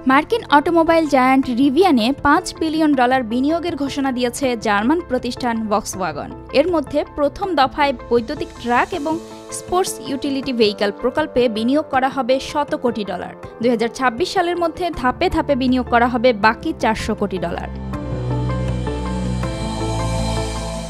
মার্কিন automobile giant রিভিয়ানে $5 billion বিনিয়োগের ঘোষণা দিয়েছে জার্মান প্রতিষ্ঠান ভক্সওয়াগন। এর মধ্যে প্রথম দফায় বৈদ্যুতিক ট্রাক এবং স্পোর্টস ইউটিলিটি ভেহিকল প্রকল্পে বিনিয়োগ করা হবে $100 কোটি। 2026 সালের মধ্যে ধাপে ধাপে বিনিয়োগ করা হবে বাকি $400 কোটি।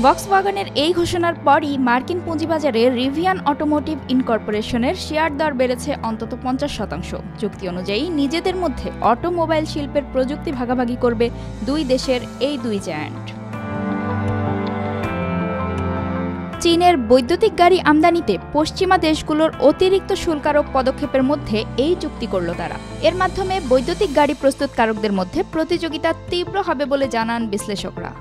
ভক্সওয়াগনের এই ঘোষণার পরই মার্কিন পুঁজিবাজারে রিভিয়ান অটোমোটিভ ইনকর্পোরেশনের শেয়ার দর বেড়েছে অন্তত 50%। চুক্তি অনুযায়ী নিজেদের মধ্যে অটোমোবাইল শিল্পের প্রযুক্তি ভাগাভাগি করবে দুই দেশের এই দুই জায়ান্ট। চীনের বৈদ্যুতিক গাড়ি আমদানিতে পশ্চিমা দেশগুলোর অতিরিক্ত শুল্কারোপ পদক্ষেপের মধ্যে এই চুক্তি করল তারা। এর মাধ্যমে বৈদ্যুতিক গাড়ি প্রস্তুতকারকদের মধ্যে প্রতিযোগিতা তীব্র হবে বলে জানান বিশ্লেষকরা।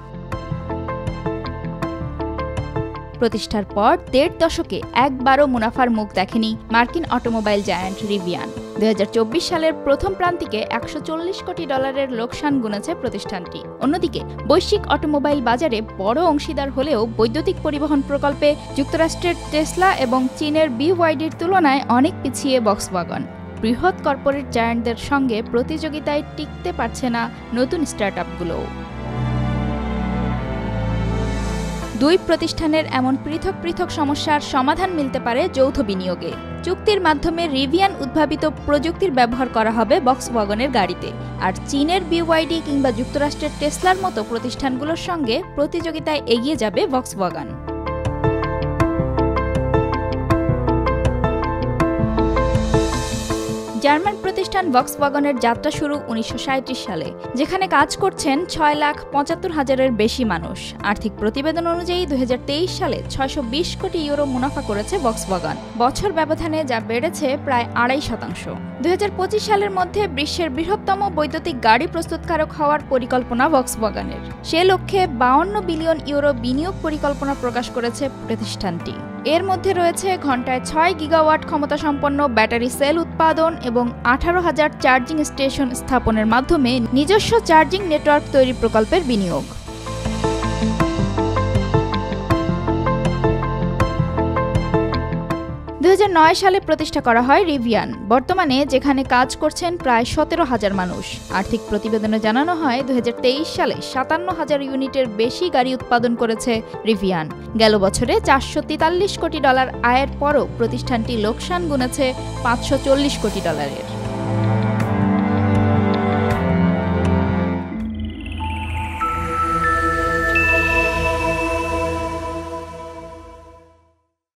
প্রতিষ্ঠার পর 1.5 দশকে একবারও মুনাফার মুখ দেখেনি মার্কিন অটোমোবাইল জায়ান্ট রিভিয়ান। 2024 সালের প্রথম প্রান্তিকে $140 কোটি লোকসান গুনেছে প্রতিষ্ঠানটি। অন্যদিকে বৈশ্বিক অটোমোবাইল বাজারে বড় অংশীদার হলেও বৈদ্যুতিক পরিবহন প্রকল্পে যুক্তরাষ্ট্রের টেসলা এবং চীনের BYDর তুলনায় অনেক পিছিয়ে ভক্সওয়াগন। বৃহৎ কর্পোরেট জায়ান্টদের সঙ্গে প্রতিযোগিতায় টিকতে পারছে না নতুন স্টার্টআপগুলোও। দুই প্রতিষ্ঠানের এমন পৃথক পৃথক সমস্যার সমাধান মিলতে পারে যৌথ বিনিয়োগে। চুক্তির মাধ্যমে রিভিয়ান উদ্ভাবিত প্রযুক্তির ব্যবহার করা হবে ভক্সওয়াগনের গাড়িতে, আর চীনের BYD কিংবা যুক্তরাষ্ট্রের টেসলার মতো প্রতিষ্ঠানগুলোর সঙ্গে প্রতিযোগিতায় এগিয়ে যাবে ভক্সওয়াগন। জার্মান প্রতিষ্ঠান ভক্সওয়াগনের যাত্রা শুরু 1937 সালে, যেখানে কাজ করছেন 6,75,000-এর বেশি মানুষ। আর্থিক প্রতিবেদন অনুযায়ী 2023 সালে €620 কোটি মুনাফা করেছে ভক্সওয়াগন, বছর ব্যবধানে যা বেড়েছে প্রায় 2.5%। 2025 সালের মধ্যে বিশ্বের বৃহত্তম বৈদ্যুতিক গাড়ি প্রস্তুতকারক হওয়ার পরিকল্পনা ভক্সওয়াগনের। সে লক্ষ্যে €52 বিলিয়ন বিনিয়োগ পরিকল্পনা প্রকাশ করেছে প্রতিষ্ঠানটি। এর মধ্যে রয়েছে ঘণ্টায় 6 গিগাওয়াট ক্ষমতা সম্পন্ন ব্যাটারি সেল উৎপাদন এবং 18,000 চার্জিং স্টেশন স্থাপনের মাধ্যমে নিজস্ব চার্জিং নেটওয়ার্ক তৈরি প্রকল্পের বিনিয়োগ। 2009 সালে প্রতিষ্ঠা করা হয় রিভিয়ান, বর্তমানে যেখানে কাজ করছেন প্রায় 17,000 মানুষ। আর্থিক প্রতিবেদনে জানানো হয় 2023 সালে 57,000 ইউনিটের বেশি গাড়ি উৎপাদন করেছে রিভিয়ান। গেল বছরে $443 কোটি আয়ের পরও প্রতিষ্ঠানটি লোকসান গুনেছে $540 কোটি।